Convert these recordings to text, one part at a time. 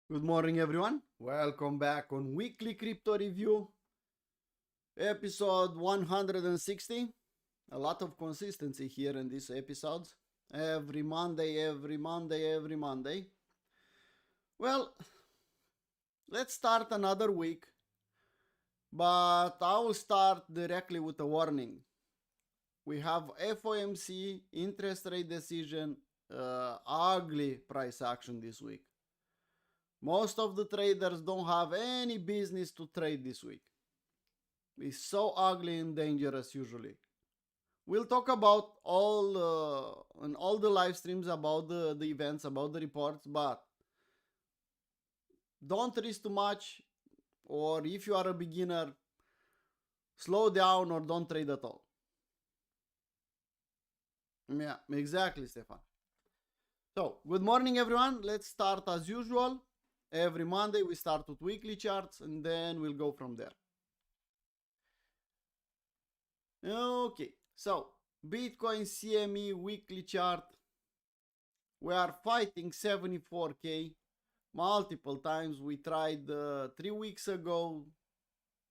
Good morning, everyone. Welcome back on Weekly Crypto Review, episode 160. A lot of consistency here in these episodes. Every Monday. Well, let's start another week, but I will start directly with a warning. We have FOMC interest rate decision, ugly price action this week. Most of the traders don't have any business to trade this week. It's so ugly and dangerous usually. We'll talk about on all the live streams about the events, about the reports, but don't risk too much, or if you are a beginner, slow down or don't trade at all. Yeah, exactly, Stefan. So, good morning, everyone. Let's start as usual. Every Monday we start with weekly charts and then we'll go from there. Okay, so Bitcoin CME weekly chart. We are fighting 74k multiple times. We tried 3 weeks ago,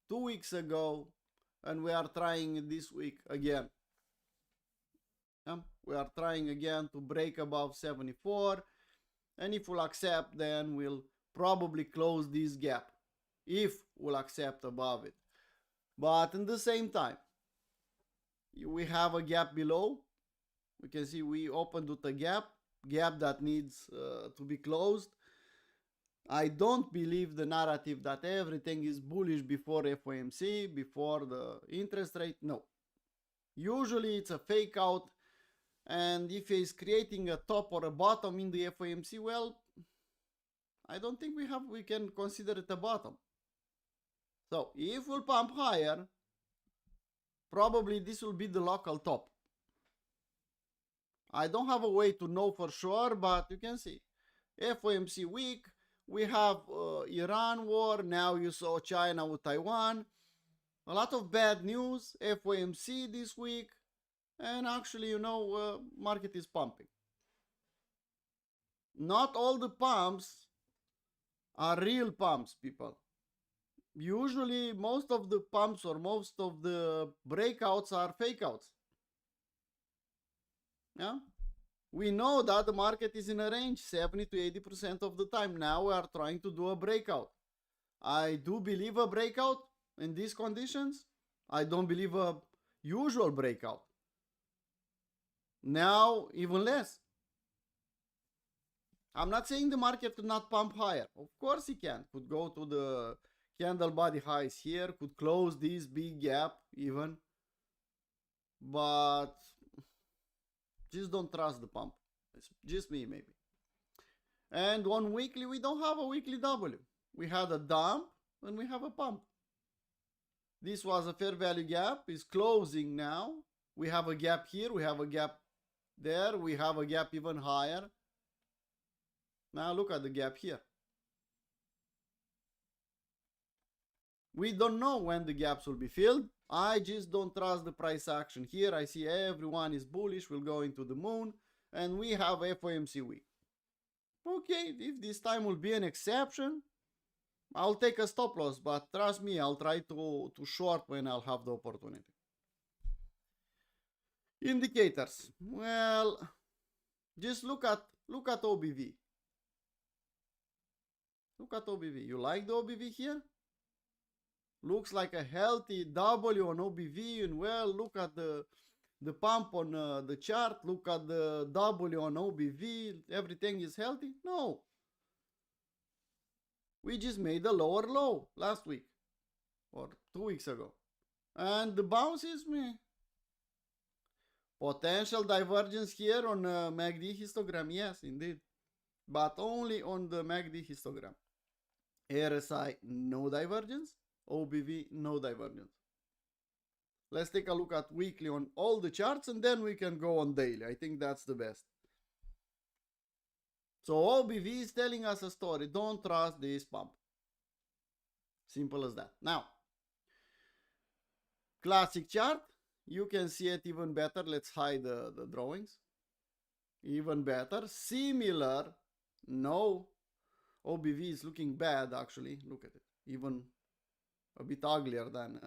2 weeks ago, and we are trying this week again. We are trying again to break above 74, and if we'll accept, then we'll probably close this gap if we'll accept above it. But in the same time, we have a gap below. We can see we opened with a gap that needs to be closed. I don't believe the narrative that everything is bullish before FOMC, before the interest rate. No. Usually it's a fake out, and if it's creating a top or a bottom in the FOMC, well, I don't think we can consider it a bottom. So if we'll pump higher, probably this will be the local top. I don't have a way to know for sure, but you can see FOMC week. We have Iran war. Now you saw China with Taiwan. A lot of bad news. FOMC this week. And actually, market is pumping. Not all the pumps are real pumps, people. Usually, most of the pumps or most of the breakouts are fake outs. Yeah? We know that the market is in a range 70 to 80% of the time. Now we are trying to do a breakout. I do believe a breakout in these conditions. I don't believe a usual breakout. Now, even less. I'm not saying the market could not pump higher. Of course it can. Could go to the candle body highs here. Could close this big gap even. But just don't trust the pump. It's just me, maybe. And on weekly, we don't have a weekly W. We had a dump and we have a pump. This was a fair value gap. It's closing now. We have a gap here. We have a gap there. We have a gap even higher. Now look at the gap here. We don't know when the gaps will be filled. I just don't trust the price action here. I see everyone is bullish. We'll go into the moon. And we have FOMC week. Okay, if this time will be an exception, I'll take a stop loss. But trust me, I'll try to short when I'll have the opportunity. Indicators. Well, just look at OBV. Look at OBV. You like the OBV here? Looks like a healthy W on OBV, and well, look at the pump on the chart. Look at the W on OBV. Everything is healthy? No. We just made a lower low last week or 2 weeks ago. And the bounce is me. Potential divergence here on MACD histogram. Yes, indeed. But only on the MACD histogram. RSI, no divergence. OBV, no divergence. Let's take a look at weekly on all the charts and then we can go on daily. I think that's the best. So OBV is telling us a story. Don't trust this pump. Simple as that. Now, classic chart. You can see it even better. Let's hide the drawings. Even better. Similar. No. OBV is looking bad actually. Look at it. Even a bit uglier than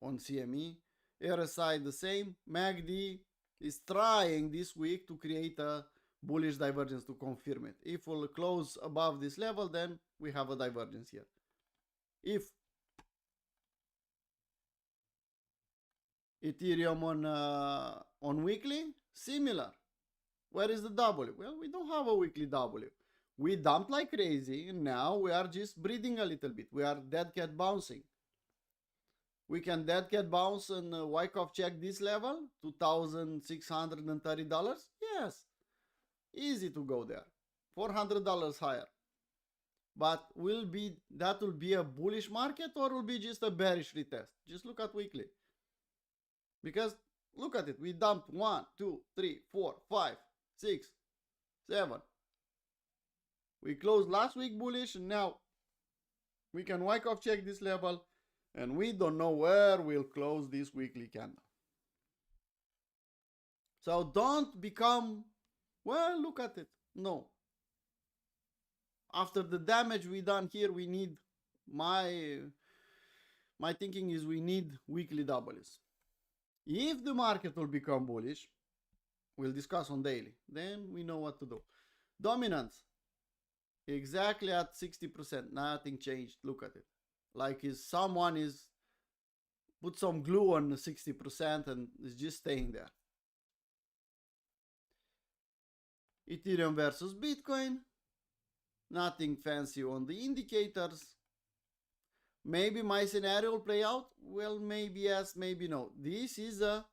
on CME. RSI the same. MACD is trying this week to create a bullish divergence to confirm it. If we'll close above this level, then we have a divergence here. If Ethereum on weekly, similar. Where is the W? Well, we don't have a weekly W. We dumped like crazy, and now we are just breathing a little bit. We are dead cat bouncing. We can dead cat bounce and Wyckoff check this level, $2,630. Yes, easy to go there, $400 higher. But that will be a bullish market or will be just a bearish retest? Just look at weekly. Because look at it, we dumped 1, 2, 3, 4, 5, 6, 7. We closed last week bullish, and now we can Wyckoff check this level, and we don't know where we'll close this weekly candle. So don't become, well, look at it. No. After the damage we done here, we need, my thinking is we need weekly W's. If the market will become bullish, we'll discuss on daily. Then we know what to do. Dominance. Exactly at 60%. Nothing changed. Look at it. Like someone is put some glue on the 60% and is just staying there. Ethereum versus Bitcoin. Nothing fancy on the indicators. Maybe my scenario will play out. Well, maybe yes, maybe no. This is a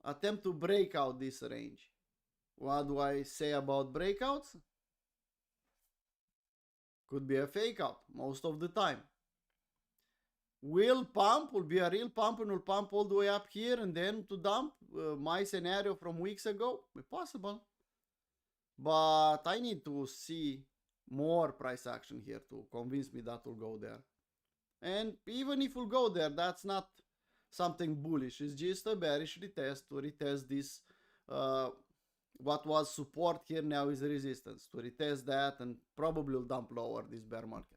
attempt to break out this range. What do I say about breakouts? Could be a fake out most of the time. Will be a real pump and will pump all the way up here and then to dump. My scenario from weeks ago, possible. But I need to see more price action here to convince me that will go there. And even if we'll go there, that's not something bullish. It's just a bearish retest to retest this. What was support here now is resistance. To retest that and probably will dump lower this bear market.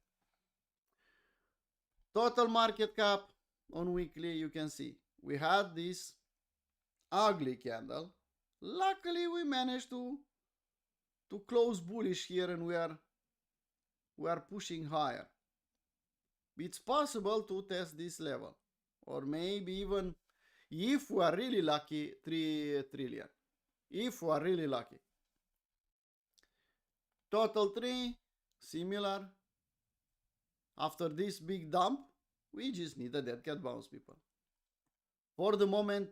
Total market cap on weekly, you can see we had this ugly candle. Luckily we managed to close bullish here, and we are pushing higher. It's possible to test this level, or maybe even, if we are really lucky, 3 trillion. If we are really lucky. Total 3, similar. After this big dump, we just need a dead cat bounce, people. For the moment,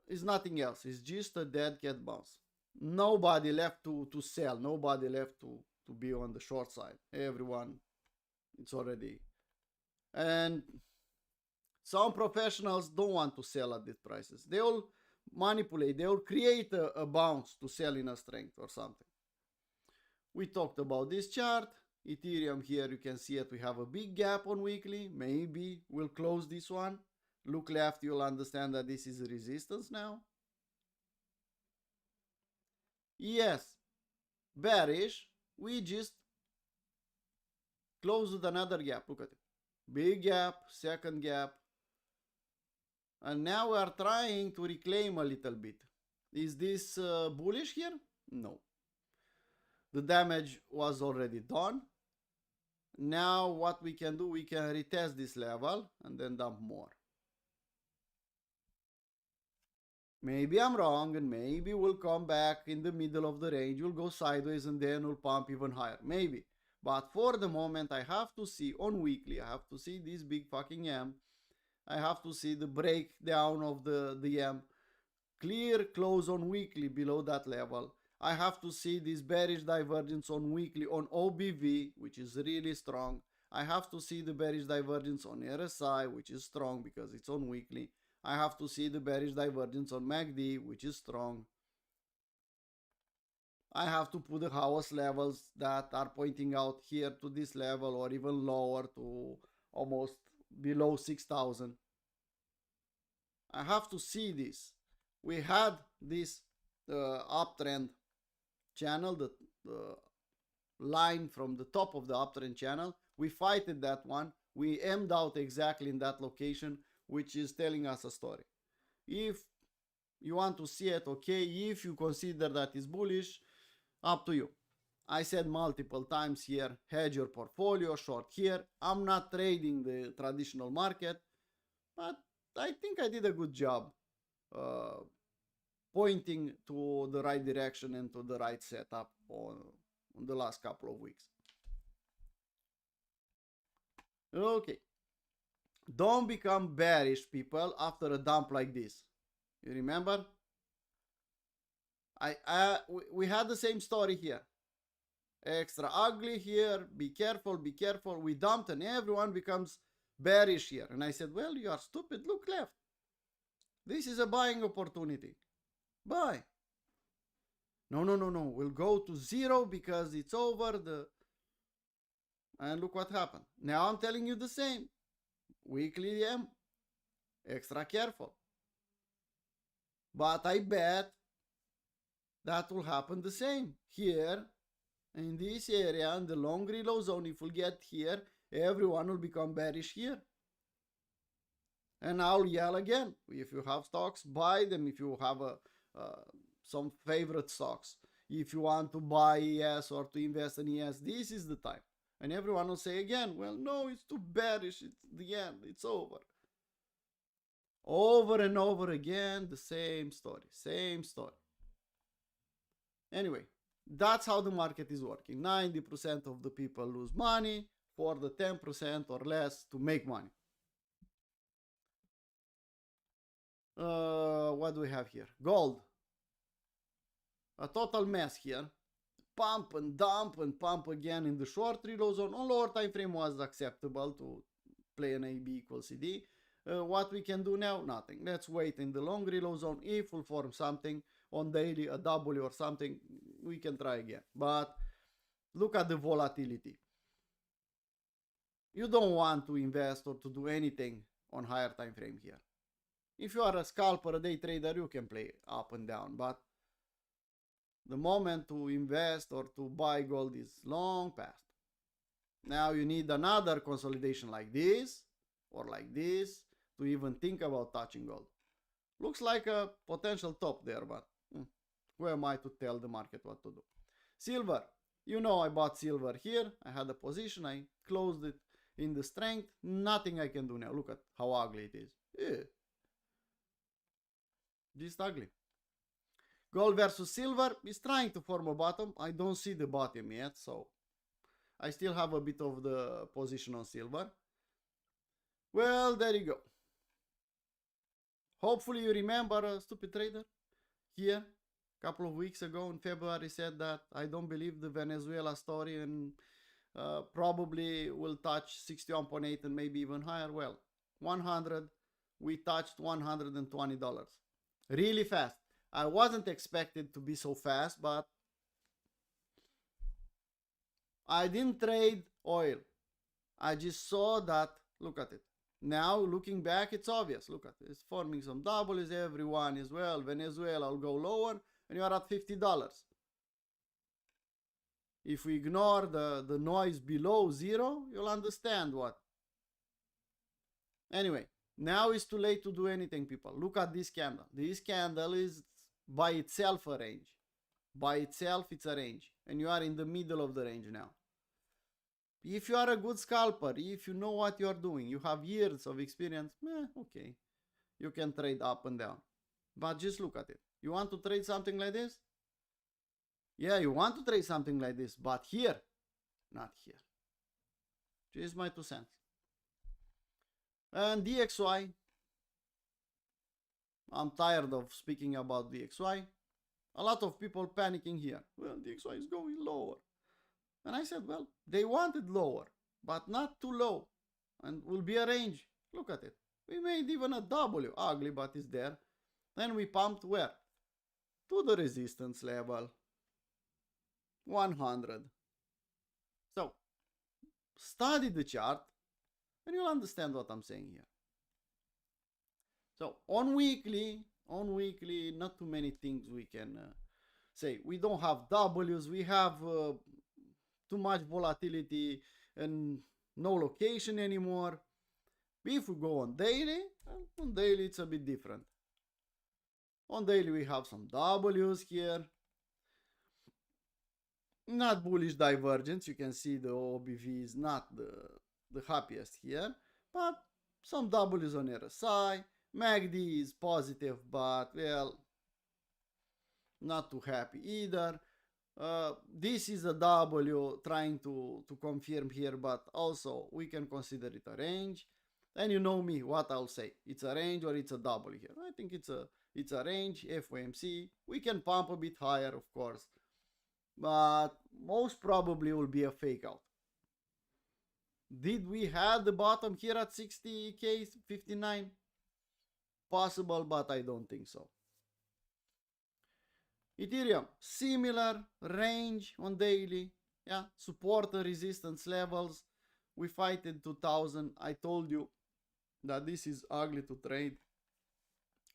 it's nothing else. It's just a dead cat bounce. Nobody left to sell. Nobody left to be on the short side. Everyone, it's already. And some professionals don't want to sell at these prices. They will manipulate. They will create a bounce to sell in a strength or something. We talked about this chart. Ethereum here, you can see it. We have a big gap on weekly. Maybe we'll close this one. Look left, you'll understand that this is a resistance now. Yes, bearish. We just closed with another gap. Look at it. Big gap, second gap. And now we are trying to reclaim a little bit. Is this bullish here? No. The damage was already done. Now what we can do, we can retest this level and then dump more. Maybe I'm wrong, and maybe we'll come back in the middle of the range, we'll go sideways and then we'll pump even higher. Maybe. But for the moment, I have to see on weekly, I have to see this big fucking M. I have to see the breakdown of the M. Clear close on weekly below that level. I have to see this bearish divergence on weekly on OBV, which is really strong. I have to see the bearish divergence on RSI, which is strong because it's on weekly. I have to see the bearish divergence on MACD, which is strong. I have to put the house levels that are pointing out here to this level or even lower to almost below 6,000. I have to see this. We had this uptrend channel, the line from the top of the uptrend channel. We fighted that one. We aimed out exactly in that location, which is telling us a story. If you want to see it, okay. If you consider that is bullish, up to you. I said multiple times here, hedge your portfolio, short here. I'm not trading the traditional market, but I think I did a good job pointing to the right direction and to the right setup on the last couple of weeks. Okay. Don't become bearish, people, after a dump like this. You remember? We had the same story here. Extra ugly here. Be careful, be careful. We dumped and everyone becomes bearish here. And I said, well, you are stupid. Look left. This is a buying opportunity. Buy. No. We'll go to zero because it's over. And look what happened. Now I'm telling you the same. Weekly M. Extra careful. But I bet that will happen the same. Here, in this area, in the long reload zone, if we get here, everyone will become bearish here. And I'll yell again. If you have stocks, buy them. If you have some favorite stocks. If you want to buy ES or to invest in ES, this is the time. And everyone will say again, well, no, it's too bearish. It's the end. It's over. Over and over again, the same story. Same story. Anyway, that's how the market is working. 90% of the people lose money for the 10% or less to make money. What do we have here? Gold. A total mess here. Pump and dump and pump again in the short reload zone. On lower time frame was acceptable to play an AB equals CD. What we can do now? Nothing. Let's wait in the long reload zone. If we'll form something on daily, a W or something, we can try again. But look at the volatility. You don't want to invest or to do anything on higher time frame here. If you are a scalper, a day trader, you can play up and down. But the moment to invest or to buy gold is long past. Now you need another consolidation like this or like this to even think about touching gold. Looks like a potential top there, but who am I to tell the market what to do? Silver. You know I bought silver here. I had a position. I closed it in the strength. Nothing I can do now. Look at how ugly it is. Just ugly. Gold versus silver is trying to form a bottom. I don't see the bottom yet, so I still have a bit of the position on silver. Well, there you go. Hopefully you remember a stupid trader here a couple of weeks ago in February said that I don't believe the Venezuela story and probably will touch 61.8 and maybe even higher. Well, 100, we touched $120. Really fast. I wasn't expected to be so fast, but I didn't trade oil. I just saw that. Look at it. Now, looking back, it's obvious. Look at it. It's forming some W's. Everyone is, well, Venezuela will go lower, and you are at $50. If we ignore the noise below zero, you'll understand what. Anyway, now it's too late to do anything, people. Look at this candle. This candle is by itself a range. By itself, it's a range. And you are in the middle of the range now. If you are a good scalper, if you know what you are doing, you have years of experience, okay. You can trade up and down. But just look at it. You want to trade something like this? Yeah, you want to trade something like this, but here, not here. Just my 2 cents. And DXY. I'm tired of speaking about DXY. A lot of people panicking here. Well, DXY is going lower. And I said, well, they wanted lower, but not too low. And will be a range. Look at it. We made even a W. Ugly, but it's there. Then we pumped where? To the resistance level. 100. So, study the chart and you'll understand what I'm saying here. So, on weekly, not too many things we can say. We don't have W's, we have too much volatility and no location anymore. If we go on daily it's a bit different. On daily we have some W's here. Not bullish divergence. You can see the OBV is not the happiest here, but some W's on RSI. MACD is positive, but well, not too happy either. This is a W trying to confirm here, but also we can consider it a range. And you know me, what I'll say. It's a range or it's a W here. I think it's a range, FOMC. We can pump a bit higher, of course, but most probably will be a fake out. Did we have the bottom here at 60k, 59? Possible, but I don't think so. Ethereum, similar range on daily. Yeah, support and resistance levels. We fight in 2000. I told you that this is ugly to trade.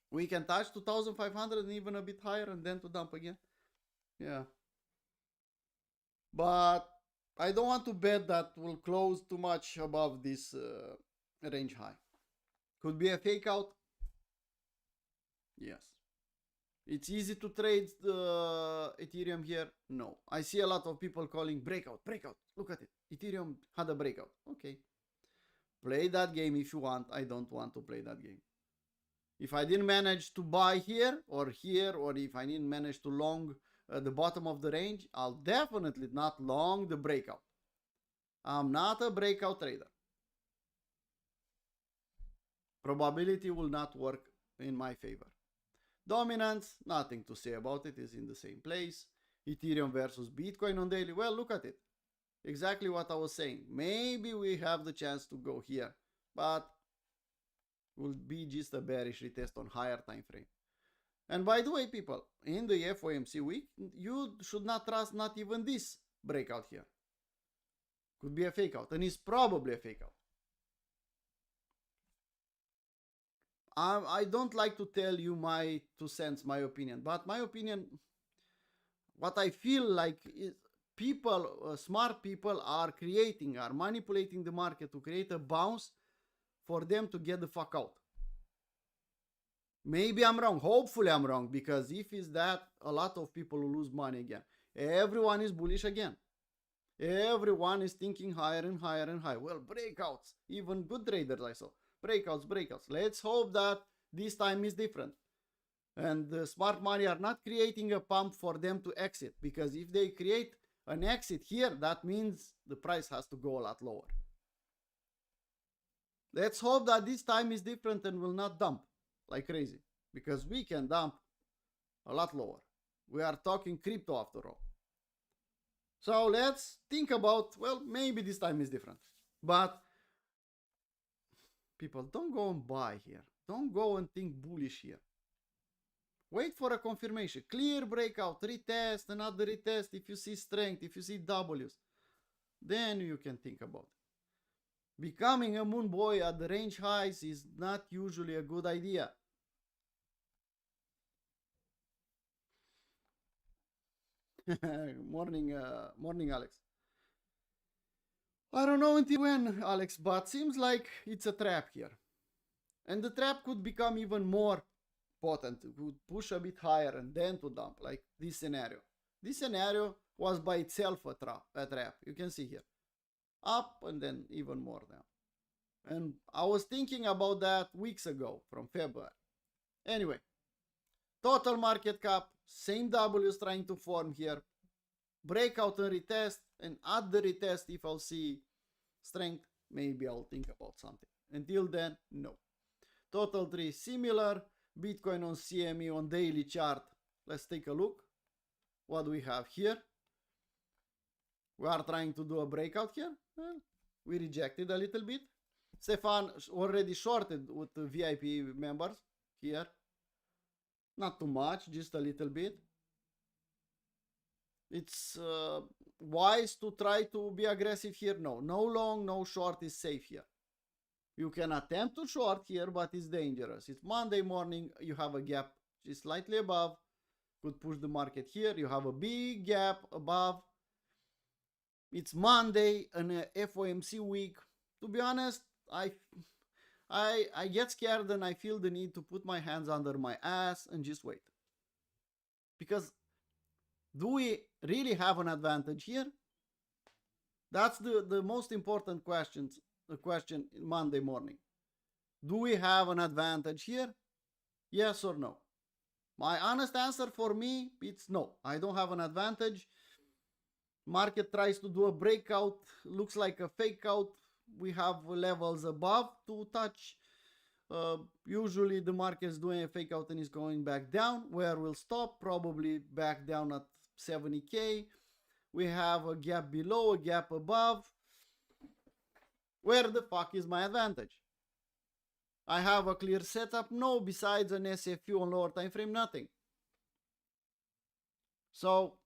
We can touch 2500 and even a bit higher and then to dump again. Yeah. But I don't want to bet that will close too much above this range high. Could be a fake out. Yes. It's easy to trade Ethereum here. No. I see a lot of people calling breakout. Look at it. Ethereum had a breakout. Okay. Play that game if you want. I don't want to play that game. If I didn't manage to buy here, or if I didn't manage to long the bottom of the range, I'll definitely not long the breakout. I'm not a breakout trader. Probability will not work in my favor. Dominance, nothing to say about it, is in the same place. Ethereum versus Bitcoin on daily. Well, look at it. Exactly what I was saying. Maybe we have the chance to go here, but will be just a bearish retest on higher time frame. And by the way, people, in the FOMC week, you should not trust not even this breakout here. Could be a fake out, and it's probably a fake out. I don't like to tell you my 2 cents, my opinion, but my opinion, what I feel like is people, smart people are manipulating the market to create a bounce for them to get the fuck out. Maybe I'm wrong. Hopefully I'm wrong, because if it's that, a lot of people will lose money again. Everyone is bullish again. Everyone is thinking higher and higher and higher. Well, breakouts. Even good traders I saw. Breakouts. Let's hope that this time is different. And the smart money are not creating a pump for them to exit. Because if they create an exit here, that means the price has to go a lot lower. Let's hope that this time is different and will not dump like crazy, because we can dump a lot lower. We are talking crypto after all. So let's think about, well, maybe this time is different. But people, don't go and buy here. Don't go and think bullish here. Wait for a confirmation. Clear breakout, retest, another retest. If you see strength, if you see W's, then you can think about it. Becoming a moon boy at the range highs is not usually a good idea. morning Alex. I don't know until when, Alex, but seems like it's a trap here. And the trap could become even more potent. It would push a bit higher and then to dump, like this scenario. This scenario was by itself a trap. You can see here. Up and then even more down. And I was thinking about that weeks ago from February. Anyway, total market cap, same W's trying to form here. Breakout and retest, and at the retest, if I'll see strength, maybe I'll think about something. Until then, no. Total 3 similar. Bitcoin on CME on daily chart. Let's take a look. What do we have here? We are trying to do a breakout here. Well, we rejected a little bit. Stefan already shorted with the VIP members here. Not too much, just a little bit. It's wise to try to be aggressive here. No long, no short is safe here. You can attempt to short here, but it's dangerous. It's Monday morning. You have a gap just slightly above. Could push the market here. You have a big gap above. It's Monday and a FOMC week. To be honest, I get scared and I feel the need to put my hands under my ass and just wait. Because do we really have an advantage here? That's the most important question Monday morning. Do we have an advantage here? Yes or no? My honest answer for me, it's no. I don't have an advantage. Market tries to do a breakout, looks like a fake out. We have levels above to touch. Usually the market is doing a fake out and is going back down. Where we'll stop, probably back down at 70k. We have a gap below, a gap above. Where the fuck is my advantage? I have a clear setup? No, besides an SFU on lower time frame, nothing. So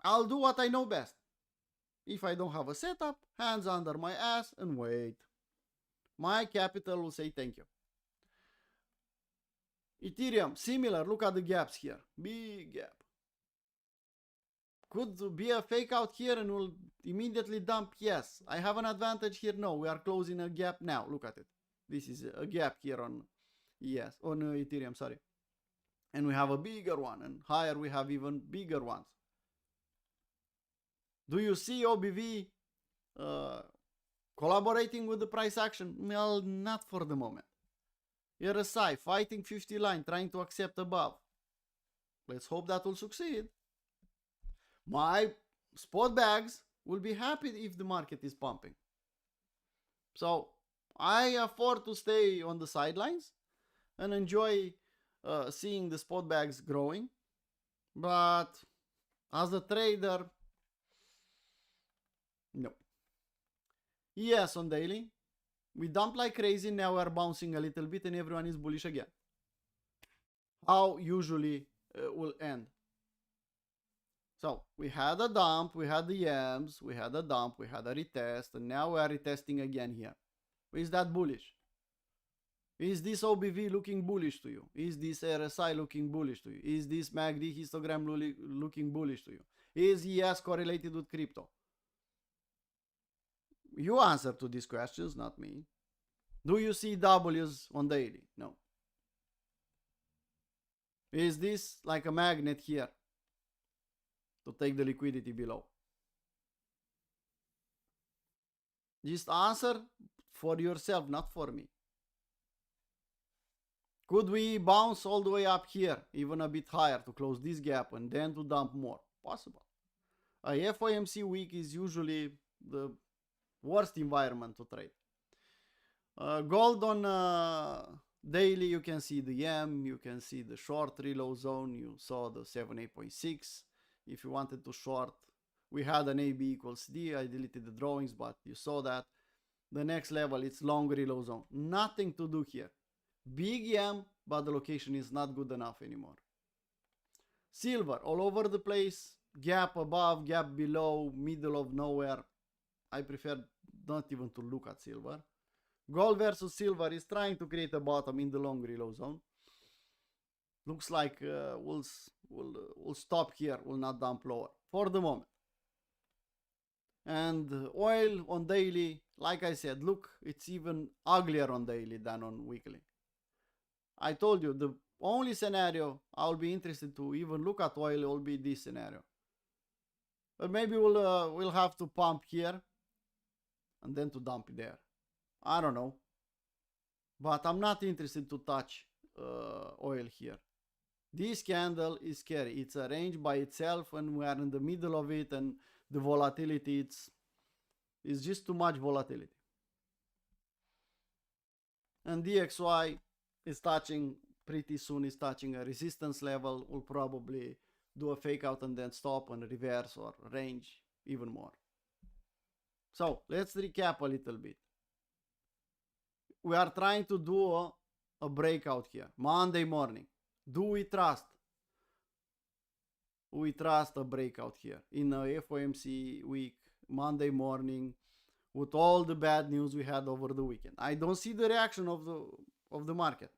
I'll do what I know best. If I don't have a setup, hands under my ass and wait. My capital will say thank you. Ethereum, similar. Look at the gaps here. Big gap. Could be a fake out here and will immediately dump? Yes. I have an advantage here? No. We are closing a gap now. Look at it. This is a gap here on on Ethereum, sorry. And we have a bigger one, and higher we have even bigger ones. Do you see OBV collaborating with the price action? Well, not for the moment. RSI fighting 50 line, trying to accept above. Let's hope that will succeed. My spot bags will be happy if the market is pumping. So I afford to stay on the sidelines and enjoy seeing the spot bags growing. But as a trader, no. Yes, on daily. We dumped like crazy, now we're bouncing a little bit and everyone is bullish again. How usually will end. So we had a dump, we had the yams, we had a dump, we had a retest, and now we are retesting again here. Is that bullish? Is this OBV looking bullish to you? Is this RSI looking bullish to you? Is this MACD histogram looking bullish to you? Is ES correlated with crypto? You answer to these questions, not me. Do you see W's on daily? No. Is this like a magnet here to take the liquidity below? Just answer for yourself, not for me. Could we bounce all the way up here, even a bit higher to close this gap and then to dump more? Possible. A FOMC week is usually the worst environment to trade. Gold on daily, you can see the M, you can see the short reload zone, you saw the 78.6. If you wanted to short, we had an AB equals D. I deleted the drawings, but you saw that. The next level, it's long reload zone. Nothing to do here. Big M, but the location is not good enough anymore. Silver, all over the place. Gap above, gap below, middle of nowhere. I prefer not even to look at silver. Gold versus silver is trying to create a bottom in the long reload zone. Looks like we'll stop here, will not dump lower for the moment. And oil on daily, like I said, look, it's even uglier on daily than on weekly. I told you the only scenario I'll be interested to even look at oil will be this scenario. But maybe we'll have to pump here and then to dump there. I don't know. But I'm not interested to touch oil here. This candle is scary. It's a range by itself and we are in the middle of it, and the volatility, it's just too much volatility. And DXY is touching pretty soon, is touching a resistance level. Will probably do a fake out and then stop and reverse or range even more. So let's recap a little bit. We are trying to do a breakout here Monday morning. Do we trust? We trust a breakout here in a FOMC week, Monday morning, with all the bad news we had over the weekend. I don't see the reaction of the market.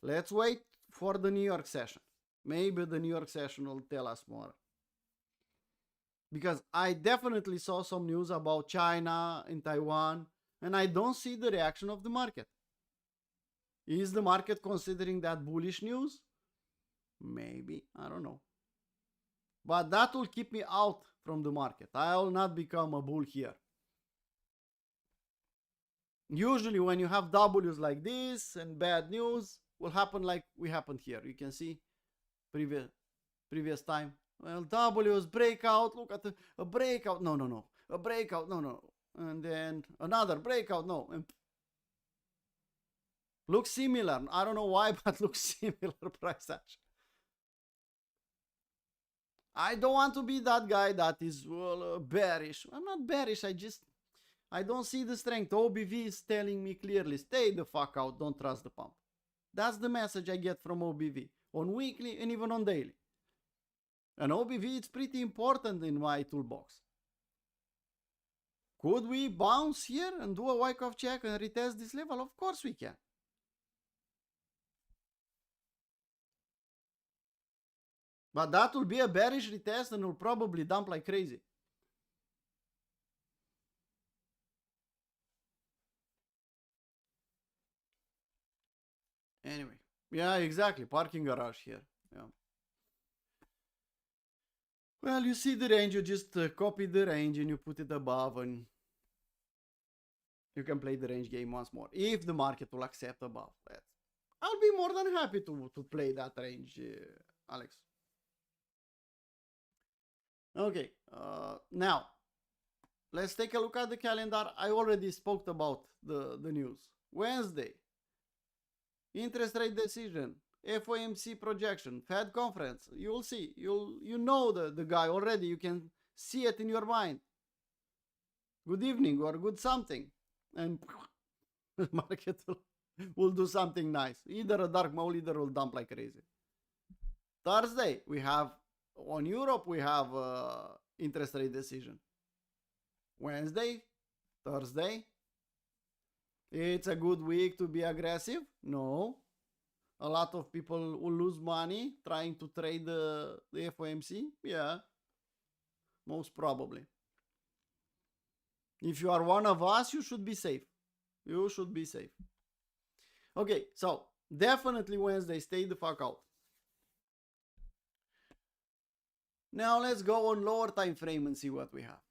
Let's wait for the New York session. Maybe the New York session will tell us more. Because I definitely saw some news about China and Taiwan, and I don't see the reaction of the market. Is the market considering that bullish news? Maybe, I don't know. But that will keep me out from the market. I will not become a bull here. Usually when you have W's like this and bad news, will happen like we happened here. You can see previous time. Well, W's breakout. Look at a breakout. No. A breakout. No. And then another breakout. No. And looks similar. I don't know why, but looks similar price action. I don't want to be that guy that is bearish. I'm not bearish. I don't see the strength. OBV is telling me clearly, stay the fuck out. Don't trust the pump. That's the message I get from OBV on weekly and even on daily. And OBV, it's pretty important in my toolbox. Could we bounce here and do a Wyckoff check and retest this level? Of course we can. But that will be a bearish retest and will probably dump like crazy. Anyway, yeah, exactly. Parking garage here. Yeah. Well, you see the range, you just copy the range and you put it above and you can play the range game once more. If the market will accept above that. I'll be more than happy to play that range, Alex. Okay, now let's take a look at the calendar. I already spoke about the news. Wednesday, interest rate decision, FOMC projection, Fed conference. You'll see. You know the guy already. You can see it in your mind. Good evening or good something, and the market will do something nice. Either a dark mole, either will dump like crazy. Thursday, we have on Europe, we have interest rate decision. Wednesday, Thursday. It's a good week to be aggressive? No. A lot of people will lose money trying to trade the FOMC? Yeah. Most probably. If you are one of us, you should be safe. You should be safe. Okay, so definitely Wednesday, stay the fuck out. Now let's go on lower time frame and see what we have.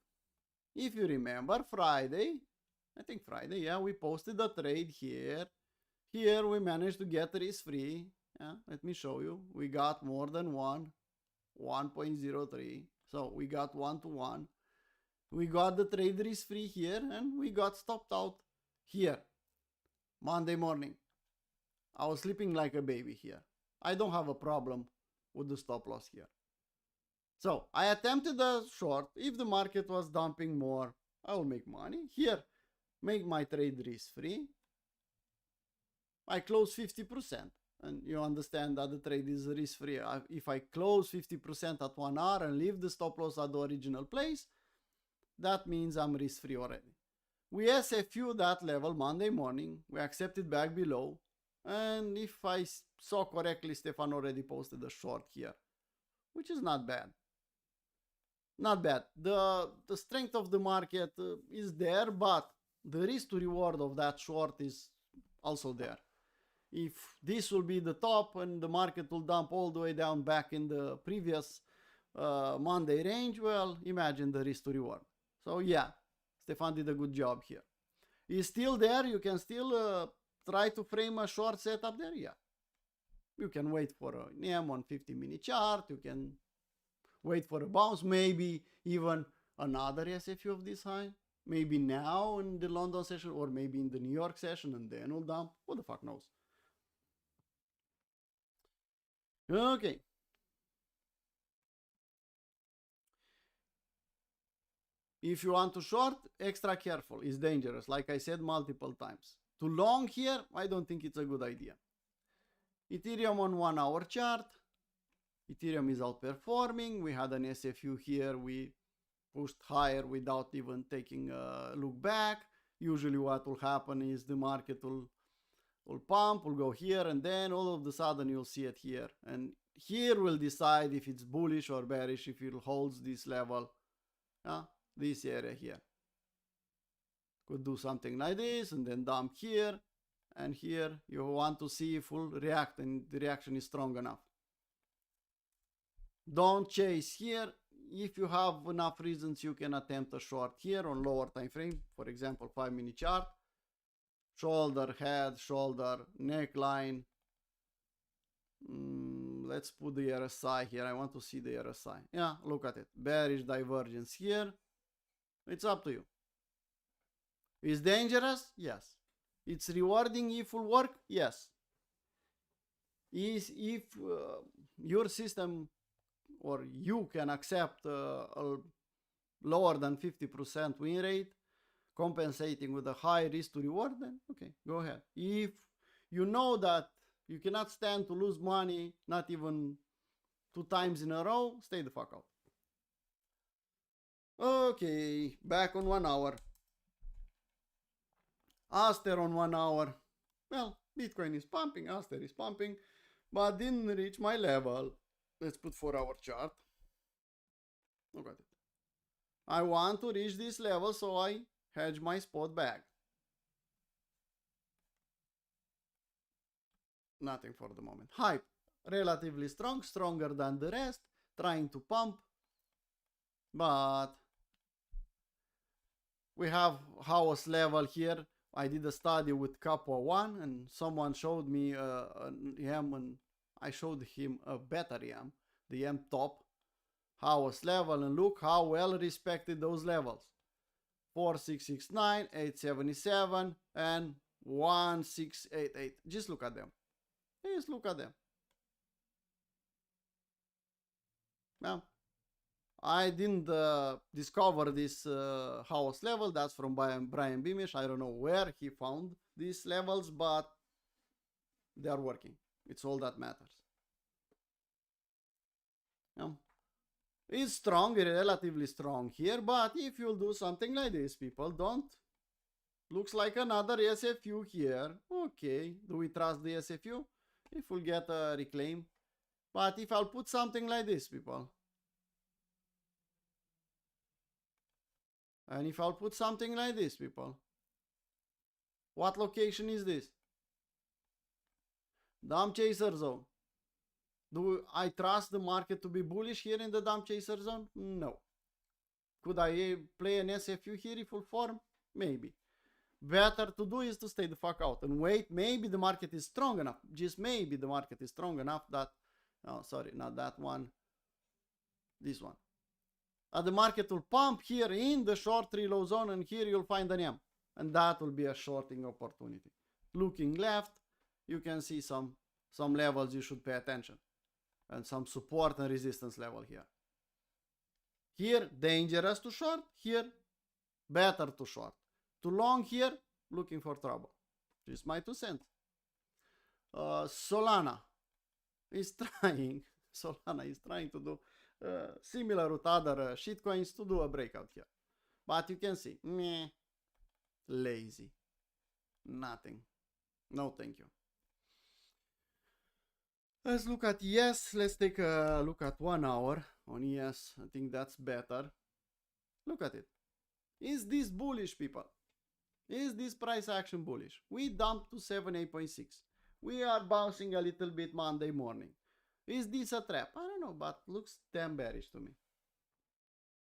If you remember, Friday, I think Friday, yeah, we posted a trade here. Here we managed to get risk-free. Yeah, let me show you. We got more than 1.03. So we got 1-to-1. We got the trade risk-free here and we got stopped out here. Monday morning. I was sleeping like a baby here. I don't have a problem with the stop loss here. So I attempted a short. If the market was dumping more, I will make money. Here, make my trade risk-free. I close 50%. And you understand that the trade is risk-free. If I close 50% at 1 hour and leave the stop loss at the original place, that means I'm risk-free already. We SFU that level Monday morning. We accepted back below. And if I saw correctly, Stefan already posted a short here, which is not bad. Not bad. The strength of the market is there, but the risk to reward of that short is also there. If this will be the top and the market will dump all the way down back in the previous Monday range, well, imagine the risk to reward. So yeah, Stefan did a good job here. He's still there. You can still try to frame a short setup there. Yeah. You can wait for an EM on 50-minute chart. You can wait for a bounce, maybe even another SFU of this high. Maybe now in the London session or maybe in the New York session and then we'll dump. Who the fuck knows? Okay. If you want to short, extra careful. It's dangerous, like I said multiple times. To long here, I don't think it's a good idea. Ethereum on 1 hour chart. Ethereum is outperforming. We had an SFU here. We pushed higher without even taking a look back. Usually what will happen is the market will pump, will go here, and then all of a sudden you'll see it here. And here we'll decide if it's bullish or bearish, if it holds this level this area here. Could do something like this and then dump here, and here you want to see if will react and the reaction is strong enough. Don't chase here. If you have enough reasons, you can attempt a short here on lower time frame, for example 5-minute chart. Shoulder, head, shoulder, neckline. Let's put the RSI here. I want to see the RSI. Yeah, look at it. Bearish divergence here. It's up to you. It's dangerous? Yes. It's rewarding if it will work? Yes. If your system or you can accept a lower than 50% win rate, compensating with a high risk to reward, then okay, go ahead. If you know that you cannot stand to lose money, not even 2 times in a row, stay the fuck out. Okay, back on 1 hour. Aster on 1 hour. Well, Bitcoin is pumping, Aster is pumping, but didn't reach my level. Let's put 4-hour chart. Look at it. I want to reach this level, so I hedge my spot bag. Nothing for the moment. Hype, relatively strong, stronger than the rest, trying to pump, but we have house level here. I did a study with Kappa 1 and someone showed me YAM, and I showed him a better YAM, the YAM top house level, and look how well respected those levels. 4669, 877 and 1688. Just look at them. Just look at them. Now, I didn't discover this house level. That's from Brian Beamish. I don't know where he found these levels, but they are working. It's all that matters. Yeah. It's strong, relatively strong here, but if you'll do something like this, people, don't. Looks like another SFU here. Okay, do we trust the SFU? If we'll get a reclaim. But if I'll put something like this, people, and if I'll put something like this, people, what location is this? Dump chaser zone. Do I trust the market to be bullish here in the dump chaser zone? No. Could I play an SFU here if full form? Maybe. Better to do is to stay the fuck out and wait. Maybe the market is strong enough. Just maybe the market is strong enough that, oh sorry, not that one, this one. The market will pump here in the short 3 low zone, and here you'll find an M, and that will be a shorting opportunity. Looking left, you can see some levels you should pay attention, and some support and resistance level here. Here, dangerous to short. Here, better to short. Too long here, looking for trouble. Just my 2 cents. Solana is trying. Solana is trying to do similar with other shitcoins to do a breakout here. But you can see, meh, lazy. Nothing. No, thank you. Let's look at ES. Let's take a look at 1 hour on ES. I think that's better. Look at it. Is this bullish, people? Is this price action bullish? We dumped to 78.6. We are bouncing a little bit Monday morning. Is this a trap? I don't know, but looks damn bearish to me.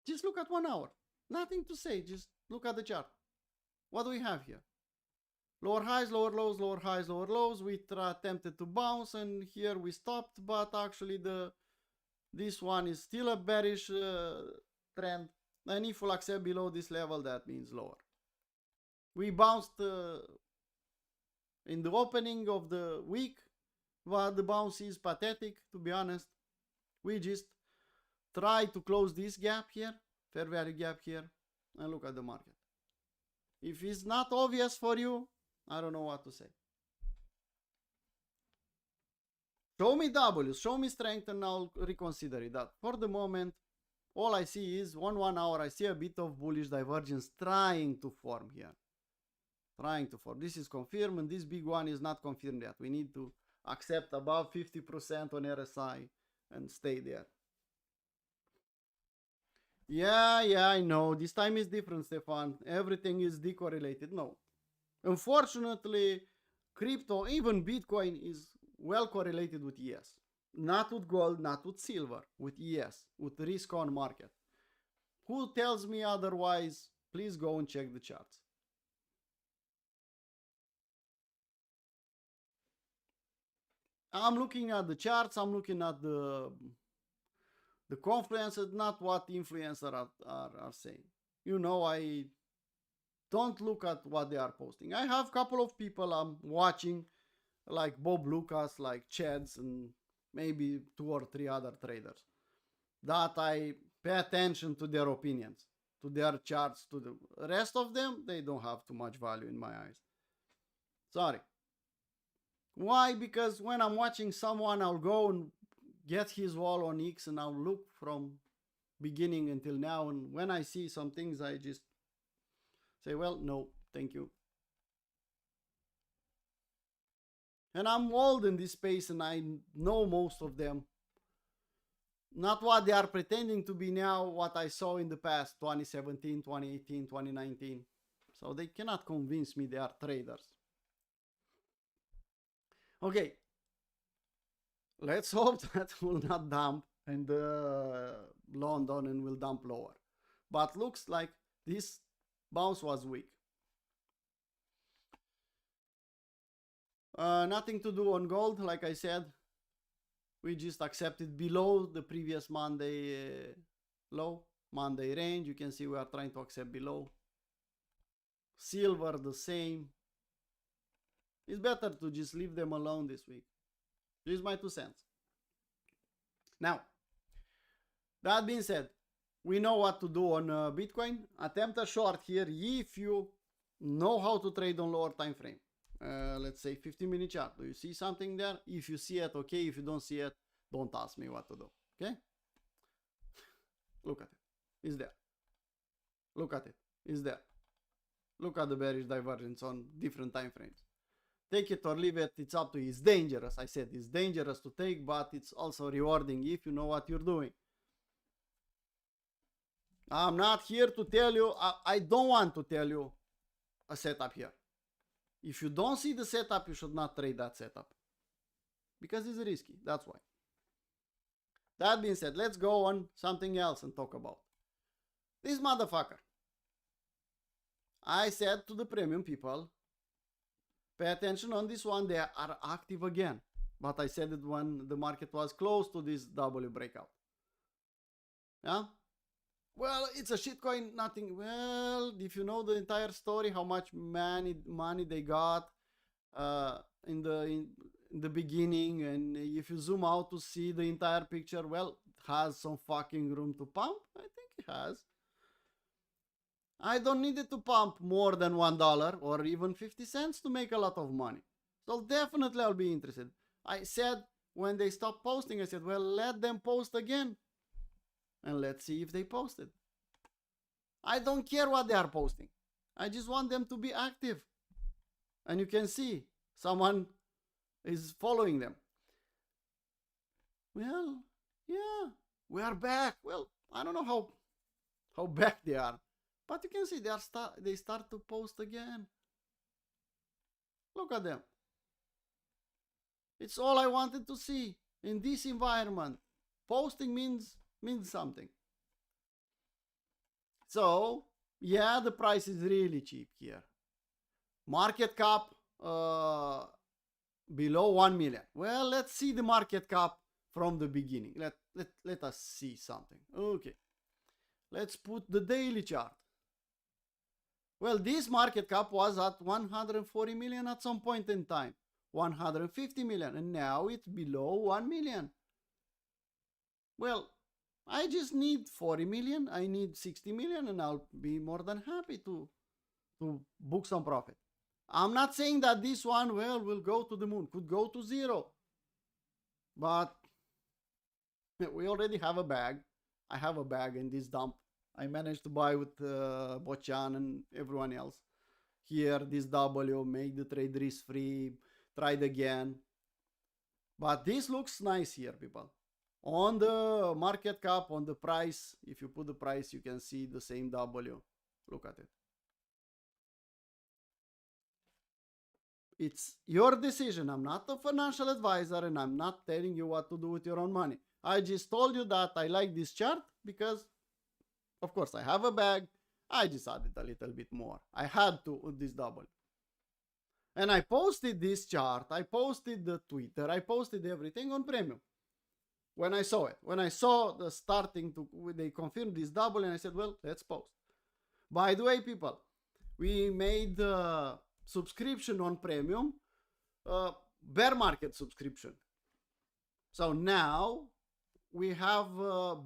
Just look at 1 hour. Nothing to say. Just look at the chart. What do we have here? Lower highs, lower lows, lower highs, lower lows. We attempted to bounce, and here we stopped, but actually this one is still a bearish trend. And if we'll accept below this level, that means lower. We bounced in the opening of the week, but the bounce is pathetic, to be honest. We just try to close this gap here, fair value gap here, and look at the market. If it's not obvious for you, I don't know what to say. Show me W's, show me strength, and I'll reconsider it. That for the moment, all I see is on 1 hour, I see a bit of bullish divergence trying to form here. Trying to form. This is confirmed, and this big one is not confirmed yet. We need to accept above 50% on RSI and stay there. Yeah, I know. This time is different, Stefan. Everything is decorrelated. No. Unfortunately, crypto, even Bitcoin, is well correlated with ES. Not with gold, not with silver, with ES, with risk on market. Who tells me otherwise, please go and check the charts. I'm looking at the charts, I'm looking at the confluence, not what influencers are saying. You know, I don't look at what they are posting. I have a couple of people I'm watching, like Bob Lucas, like Chads, and maybe 2 or 3 other traders, that I pay attention to their opinions, to their charts, to the rest of them. They don't have too much value in my eyes. Sorry. Why? Because when I'm watching someone, I'll go and get his wall on X and I'll look from beginning until now. And when I see some things, I just say, well, no, thank you. And I'm old in this space and I know most of them. Not what they are pretending to be now, what I saw in the past, 2017, 2018, 2019. So they cannot convince me they are traders. Okay, let's hope that will not dump in London and will dump lower. But looks like this bounce was weak. Nothing to do on gold, like I said. We just accepted below the previous Monday low, Monday range. You can see we are trying to accept below. Silver the same. It's better to just leave them alone this week. This is my 2 cents. Now, that being said, we know what to do on Bitcoin. Attempt a short here if you know how to trade on lower time frame. Let's say 15-minute chart. Do you see something there? If you see it, okay. If you don't see it, don't ask me what to do. Okay? Look at it. It's there. Look at it. It's there. Look at the bearish divergence on different time frames. Take it or leave it. It's up to you. It's dangerous. I said it's dangerous to take, but it's also rewarding if you know what you're doing. I'm not here to tell you. I don't want to tell you a setup here. If you don't see the setup, you should not trade that setup. Because it's risky. That's why. That being said, let's go on something else and talk about this motherfucker. I said to the premium people, pay attention on this one. They are active again. But I said it when the market was close to this W breakout. Yeah? Well, it's a shitcoin, nothing. Well, if you know the entire story, how much money they got in the beginning, and if you zoom out to see the entire picture, well, it has some fucking room to pump. I think it has. I don't need it to pump more than $1 or even 50 cents to make a lot of money. So definitely I'll be interested. I said when they stopped posting, I said, well, let them post again. And let's see if they posted. I don't care what they are posting. I just want them to be active. And you can see someone is following them. Well, yeah, we are back. Well, I don't know how back they are. But you can see they start to post again. Look at them. It's all I wanted to see in this environment. Posting means something. So, yeah, the price is really cheap here. Market cap below 1 million. Well, let's see the market cap from the beginning. Let us see something. Okay. Let's put the daily chart. Well, this market cap was at 140 million at some point in time. 150 million, and now it's below 1 million. Well, I just need 40 million, I need 60 million, and I'll be more than happy to book some profit. I'm not saying that this one, well, will go to the moon, could go to zero. But we already have a bag. I have a bag in this dump. I managed to buy with Bochan and everyone else. Here, this W, make the trade risk-free, tried again. But this looks nice here, people. On the market cap, on the price, if you put the price, you can see the same W. Look at it. It's your decision. I'm not a financial advisor and I'm not telling you what to do with your own money. I just told you that I like this chart because, of course, I have a bag. I just added a little bit more. I had to with this double. And I posted this chart. I posted the Twitter. I posted everything on Premium. When I saw it. When I saw the starting to, they confirmed this double and I said, well, let's post. By the way, people, we made subscription on Premium, bear market subscription. So now we have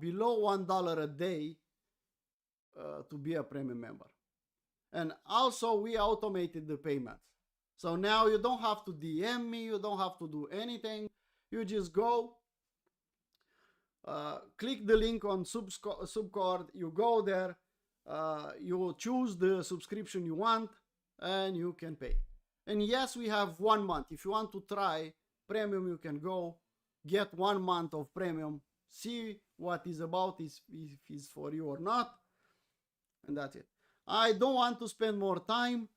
below $1 a day to be a Premium member. And also we automated the payments. So now you don't have to DM me, you don't have to do anything. You just go, click the link on Subcord, you go there, you choose the subscription you want, and you can pay. And yes, we have 1 month. If you want to try Premium, you can go get 1 month of Premium, see what is about, if it's for you or not, and that's it. I don't want to spend more time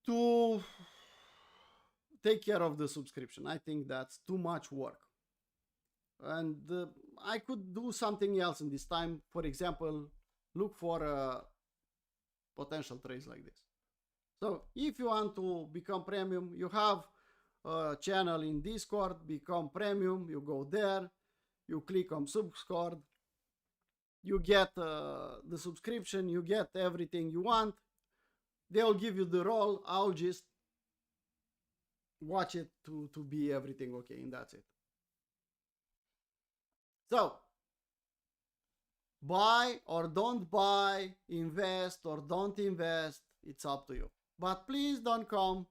to take care of the subscription. I think that's too much work. And I could do something else in this time. For example, look for potential trades like this. So if you want to become Premium, you have a channel in Discord, become Premium, you go there, you click on Subscord, you get the subscription, you get everything you want. They'll give you the role. I'll just watch it to be everything okay, and that's it. So, buy or don't buy, invest or don't invest, it's up to you. But please don't come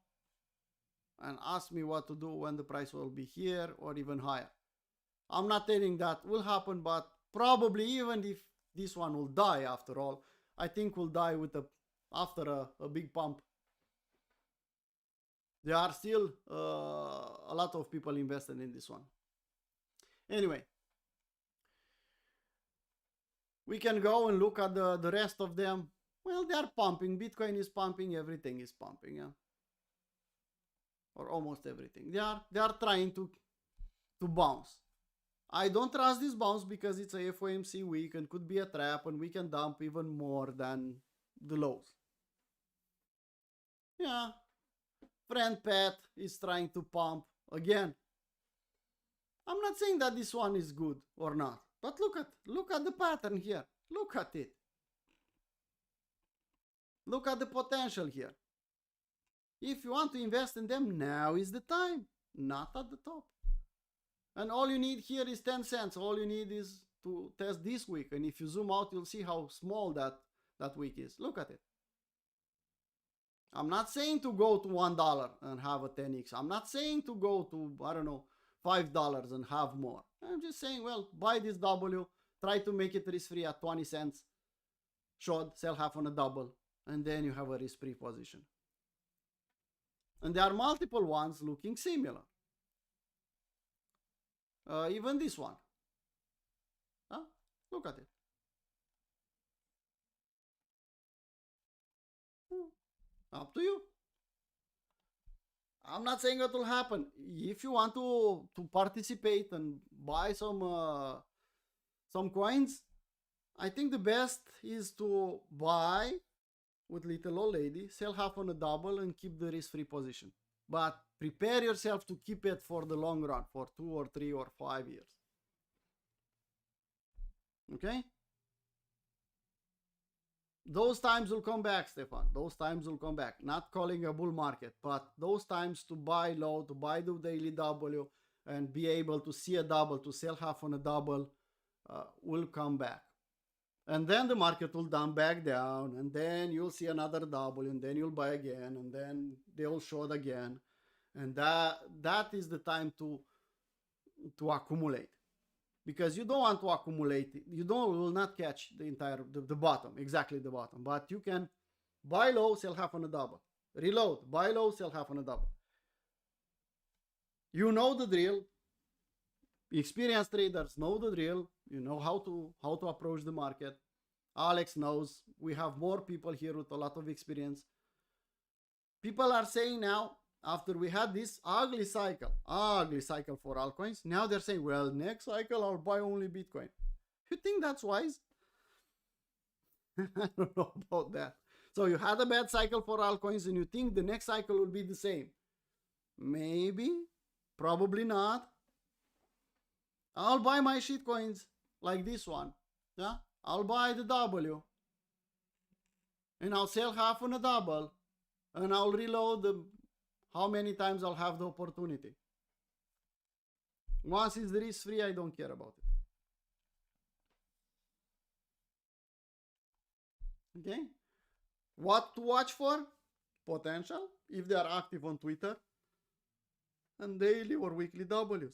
and ask me what to do when the price will be here or even higher. I'm not telling that will happen, but probably even if this one will die after all, I think will die with after a big pump. There are still a lot of people invested in this one. Anyway, we can go and look at the rest of them. Well, they are pumping. Bitcoin is pumping. Everything is pumping. Yeah? Or almost everything. They are trying to bounce. I don't trust this bounce because it's a FOMC week and could be a trap and we can dump even more than the lows. Yeah. Friend Pat is trying to pump again. I'm not saying that this one is good or not, but look at the pattern here. Look at it. Look at the potential here. If you want to invest in them, now is the time, not at the top. And all you need here is 10 cents. All you need is to test this week. And if you zoom out, you'll see how small that week is. Look at it. I'm not saying to go to $1 and have a 10x. I'm not saying to go to, I don't know, $5 and have more. I'm just saying, well, buy this W, try to make it risk-free at 20 cents, short, sell half on a double, and then you have a risk-free position. And there are multiple ones looking similar. Even this one. Huh? Look at it. Up to you. I'm not saying it will happen. If you want to participate and buy some coins, I think the best is to buy with little old lady, sell half on a double and keep the risk-free position. But prepare yourself to keep it for the long run, for 2 or 3 or 5 years. Okay? Those times will come back, Stefan. Those times will come back. Not calling a bull market, but those times to buy low, to buy the daily W and be able to see a double, to sell half on a double will come back. And then the market will dump back down, and then you'll see another double, and then you'll buy again, and then they'll short again. And that is the time to accumulate. Because you don't want to accumulate, you will not catch the entire, the bottom, exactly the bottom. But you can buy low, sell half on a double. Reload, buy low, sell half on a double. You know the drill. Experienced traders know the drill. You know how to approach the market. Alex knows. We have more people here with a lot of experience. People are saying now, after we had this ugly cycle for altcoins, now they're saying, well, next cycle I'll buy only Bitcoin. You think that's wise? I don't know about that. So you had a bad cycle for altcoins and you think the next cycle will be the same. Maybe, probably not. I'll buy my shitcoins like this one. Yeah, I'll buy the W and I'll sell half on a double and I'll reload how many times I'll have the opportunity. Once it's risk free, I don't care about it. Okay, what to watch for? Potential, if they are active on Twitter, and daily or weekly Ws.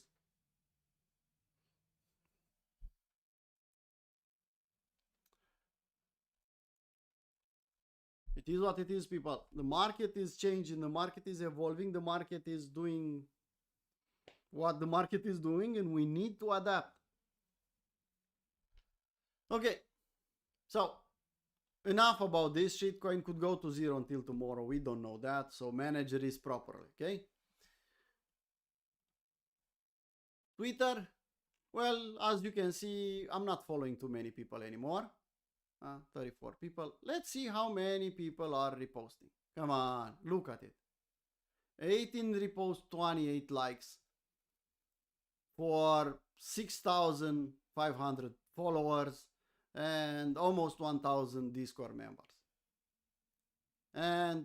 It is what it is, people. The market is changing, the market is evolving, the market is doing what the market is doing, and we need to adapt. Okay, so enough about this. Shitcoin could go to zero until tomorrow. We don't know that, so manage risk properly, okay? Twitter, well, as you can see, I'm not following too many people anymore. 34 people. Let's see how many people are reposting. Come on, look at it. 18 reposts, 28 likes for 6,500 followers and almost 1,000 Discord members. And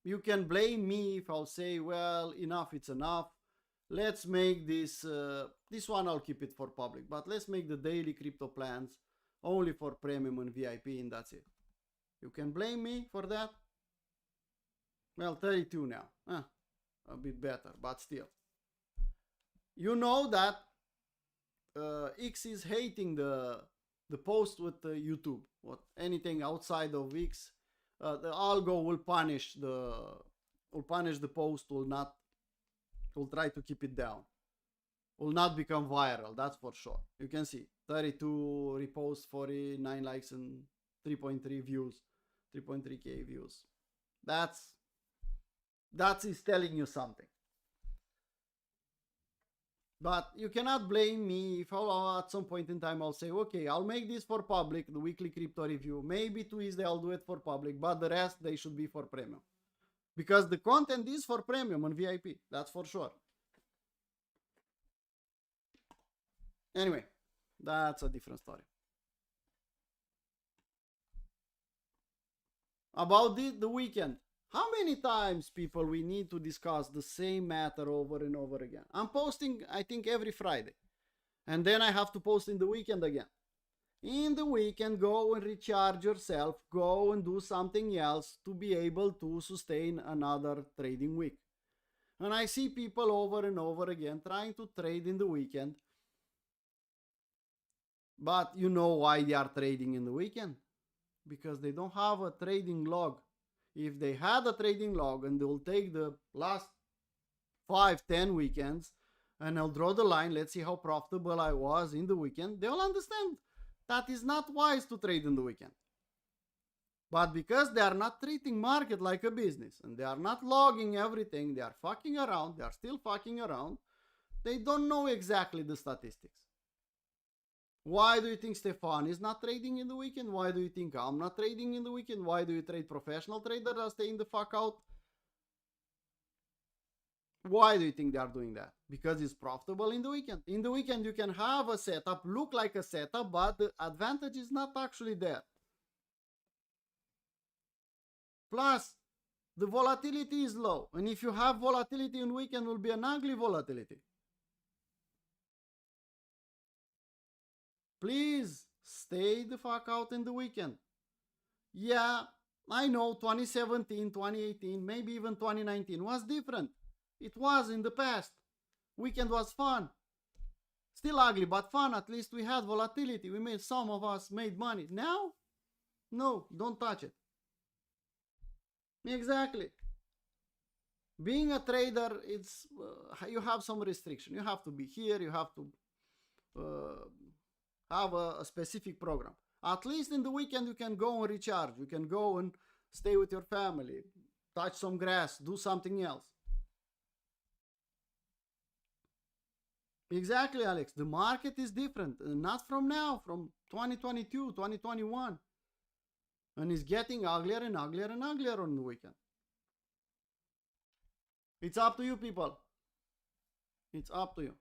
you can blame me if I'll say, well, enough, it's enough. Let's make this, this one I'll keep it for public, but let's make the daily crypto plans only for premium and VIP, and that's it. You can blame me for that. Well, 32 now. A bit better, but still. You know that X is hating the post with YouTube. What anything outside of X, the algo will punish the post. Will try to keep it down. Will not become viral, that's for sure. You can see 32 reposts, 49 likes, and 3.3 views, 3.3k views. That is telling you something. But you cannot blame me if at some point in time I'll say, okay, I'll make this for public, the weekly crypto review. Maybe Tuesday I'll do it for public, but the rest they should be for premium. Because the content is for premium and VIP, that's for sure. Anyway, that's a different story. About the weekend. How many times, people, we need to discuss the same matter over and over again? I'm posting, I think, every Friday. And then I have to post in the weekend again. In the weekend, go and recharge yourself. Go and do something else to be able to sustain another trading week. And I see people over and over again trying to trade in the weekend. But you know why they are trading in the weekend? Because they don't have a trading log. If they had a trading log and they'll take the last 5-10 weekends and I'll draw the line, let's see how profitable I was in the weekend, they'll understand that is not wise to trade in the weekend. But because they are not treating market like a business and they are not logging everything, they are fucking around, they are still fucking around, they don't know exactly the statistics. Why do you think Stefan is not trading in the weekend? Why do you think I'm not trading in the weekend? Why do you trade professional traders are staying the fuck out? Why do you think they are doing that? Because it's profitable in the weekend. In the weekend you can have a setup, look like a setup, but the advantage is not actually there. Plus, the volatility is low. And if you have volatility in weekend, it will be an ugly volatility. Please stay the fuck out in the weekend. Yeah, I know 2017, 2018, maybe even 2019 was different. It was in the past. Weekend was fun. Still ugly, but fun. At least we had volatility. Some of us made money. Now, no, don't touch it. Exactly. Being a trader, it's you have some restriction. You have to be here. You have to have a specific program. At least in the weekend you can go and recharge. You can go and stay with your family, touch some grass, do something else. Exactly, Alex. The market is different. Not from now, from 2022, 2021. And it's getting uglier and uglier and uglier on the weekend. It's up to you, people. It's up to you.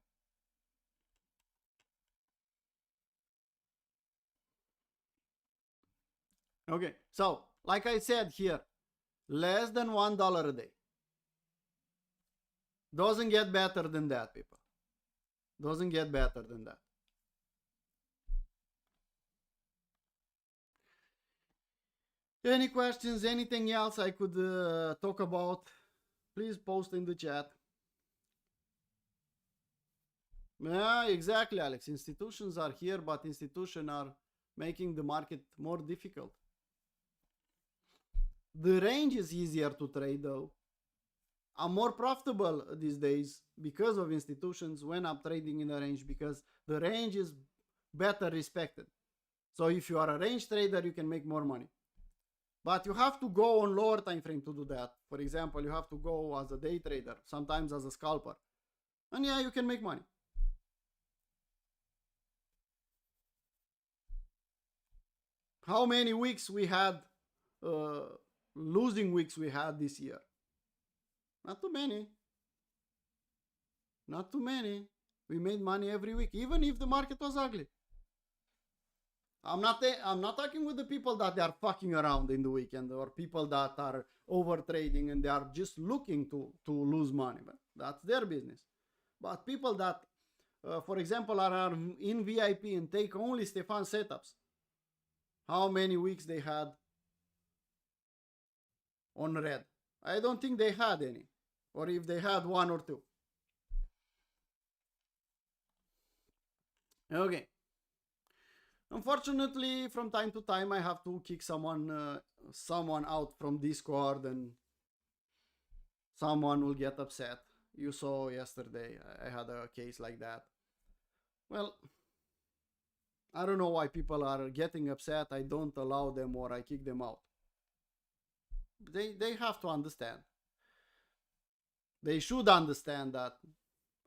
Okay, so like I said here, less than $1 a day. Doesn't get better than that, people. Doesn't get better than that. Any questions, anything else I could talk about, please post in the chat. Yeah, exactly, Alex. Institutions are here, but institutions are making the market more difficult. The range is easier to trade though. I'm more profitable these days because of institutions when I'm trading in the range, because the range is better respected. So if you are a range trader, you can make more money. But you have to go on lower time frame to do that. For example, you have to go as a day trader, sometimes as a scalper. And yeah, you can make money. How many weeks we had, losing weeks we had this year? Not too many. Not too many. We made money every week, even if the market was ugly. I'm not talking with the people that they are fucking around in the weekend, or people that are over trading and they are just looking to lose money. But that's their business. But people that, for example, are in VIP and take only Stefan setups, how many weeks they had on red? I don't think they had any, or if they had, one or two. Okay. Unfortunately, from time to time, I have to kick someone out from Discord, and someone will get upset. You saw yesterday, I had a case like that. Well, I don't know why people are getting upset. I don't allow them or I kick them out. They have to understand. They should understand that.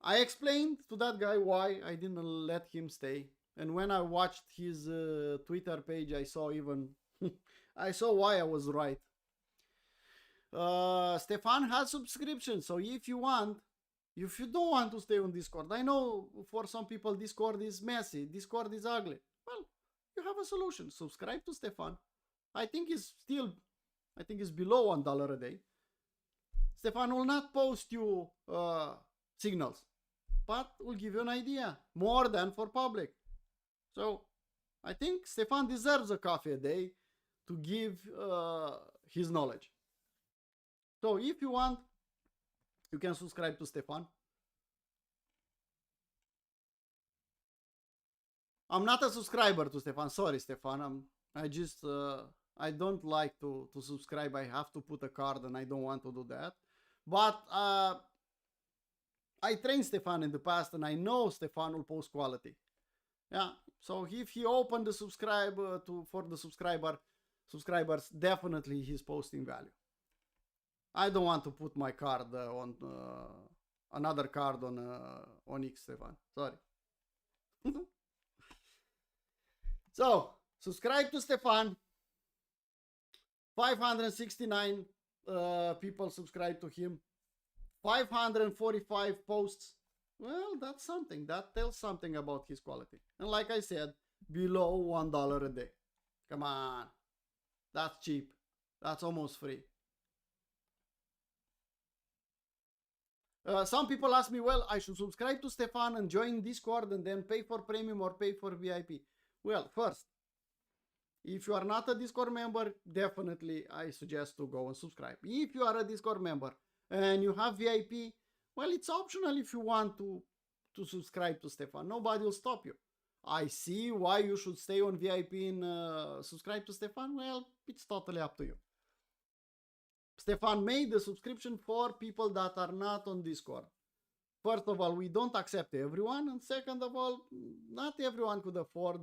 I explained to that guy why I didn't let him stay. And when I watched his Twitter page, I saw even I saw why I was right. Stefan has subscription, so if you don't want to stay on Discord, I know for some people Discord is messy, Discord is ugly. Well, you have a solution. Subscribe to Stefan. I think it's below $1 a day. Stefan will not post you signals, but will give you an idea more than for public. So I think Stefan deserves a coffee a day to give his knowledge. So if you want, you can subscribe to Stefan. I'm not a subscriber to Stefan. Sorry, Stefan. I don't like to subscribe. I have to put a card and I don't want to do that. But I trained Stefan in the past and I know Stefan will post quality. Yeah. So if he opened the for the subscribers, definitely he's posting value. I don't want to put my card on another card on X, Stefan. Sorry. So subscribe to Stefan. 569 people subscribe to him. 545 posts. Well, that's something. That tells something about his quality. And like I said, below $1 a day. Come on. That's cheap. That's almost free. Some people ask me, well, I should subscribe to Stefan and join Discord and then pay for premium or pay for VIP. Well, first, if you are not a Discord member, definitely I suggest to go and subscribe. If you are a Discord member and you have VIP, well, it's optional if you want to subscribe to Stefan. Nobody will stop you. I see why you should stay on VIP and subscribe to Stefan. Well, it's totally up to you. Stefan made the subscription for people that are not on Discord. first of all, we don't accept everyone, and second of all, not everyone could afford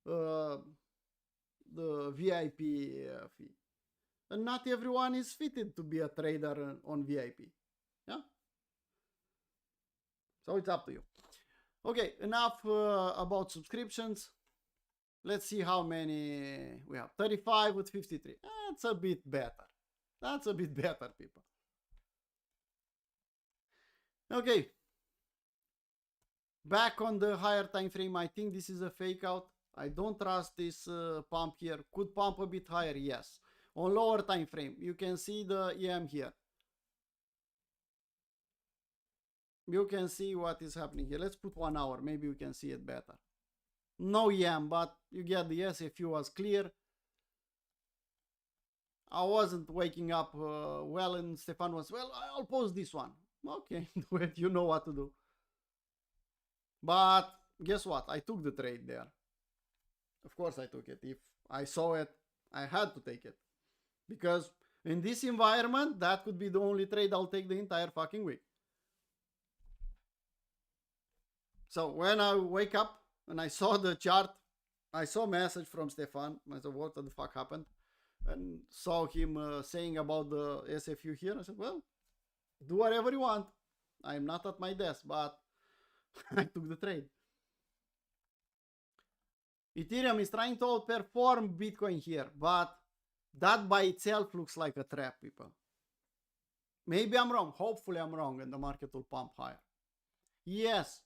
the VIP fee. And not everyone is fitted to be a trader on VIP. Yeah? So it's up to you. Okay, enough about subscriptions. Let's see how many we have. 35 with 53. That's a bit better. That's a bit better, people. Okay. Back on the higher time frame, I think this is a fake out. I don't trust this pump here. Could pump a bit higher, yes. On lower time frame, you can see the EM here. You can see what is happening here. Let's put 1 hour. Maybe we can see it better. No EM, but you get the SFU was clear. I wasn't waking up well, and Stefan was, well, I'll post this one. Okay, do it. You know what to do. But guess what? I took the trade there. Of course I took it. If I saw it, I had to take it. Because in this environment, that could be the only trade I'll take the entire fucking week. So when I wake up and I saw the chart, I saw a message from Stefan. I said, what the fuck happened? And saw him saying about the SFU here. I said, well, do whatever you want. I'm not at my desk, but I took the trade. Ethereum is trying to outperform Bitcoin here, but that by itself looks like a trap, people. Maybe I'm wrong. Hopefully I'm wrong and the market will pump higher. Yes.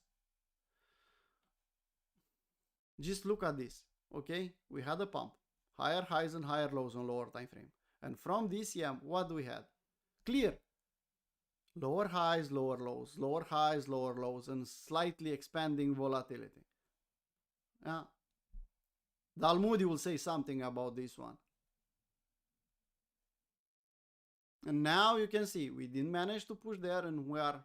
Just look at this. Okay, we had a pump. Higher highs and higher lows on lower time frame. And from this EM, what do we have? Clear. Lower highs, lower lows, lower highs, lower lows, and slightly expanding volatility. Yeah. Dalmoody will say something about this one. And now you can see we didn't manage to push there, and we are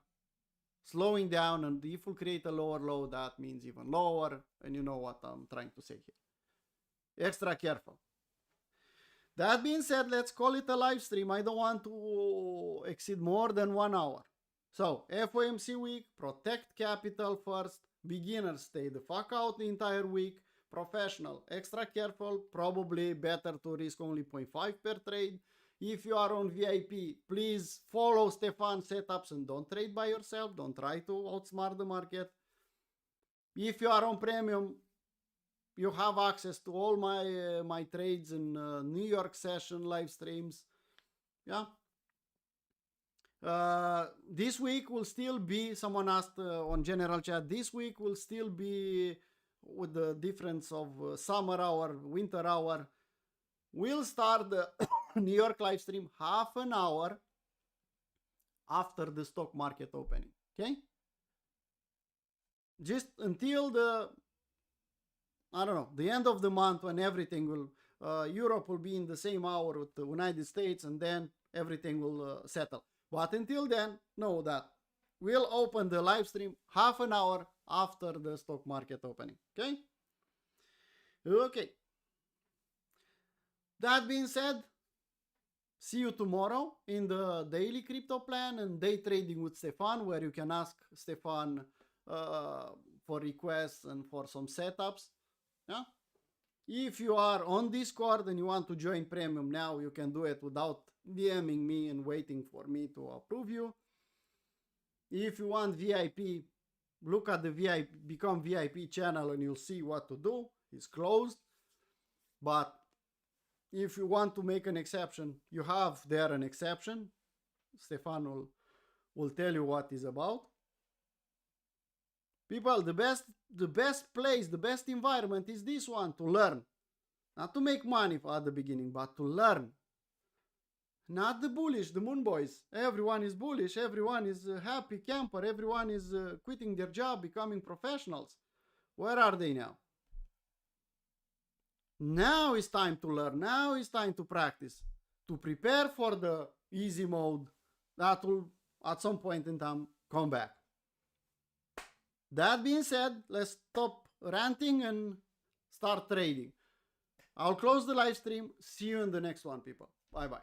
slowing down, and if we create a lower low, that means even lower, and you know what I'm trying to say here. Extra careful. That being said, let's call it a live stream. I don't want to exceed more than 1 hour. So, FOMC week, protect capital first. Beginners, stay the fuck out the entire week. Professional, extra careful. Probably better to risk only 0.5 per trade. If you are on VIP, please follow Stefan's setups and don't trade by yourself. Don't try to outsmart the market. If you are on premium, you have access to all my trades in New York session live streams. Yeah. This week will still be, someone asked on general chat, this week will still be with the difference of summer hour, winter hour. We'll start the New York live stream half an hour after the stock market opening. Okay? Just until the, I don't know, the end of the month, when everything will, Europe will be in the same hour with the United States, and then everything will settle. But until then, know that we'll open the live stream half an hour after the stock market opening. Okay? Okay. That being said, see you tomorrow in the daily crypto plan and day trading with Stefan, where you can ask Stefan for requests and for some setups. Yeah? If you are on Discord and you want to join premium now, you can do it without DMing me and waiting for me to approve you. If you want VIP, look at the VIP, become VIP channel, and you'll see what to do. It's closed. But if you want to make an exception, you have there an exception. Stefan will tell you what it's about. People, the best place, the best environment is this one, to learn. Not to make money at the beginning, but to learn. Not the bullish, the moon boys. Everyone is bullish, everyone is happy camper, everyone is quitting their job, becoming professionals. Where are they now? Now it's time to learn. Now it's time to practice, to prepare for the easy mode that will at some point in time come back. That being said, let's stop ranting and start trading. I'll close the live stream. See you in the next one, people. Bye bye.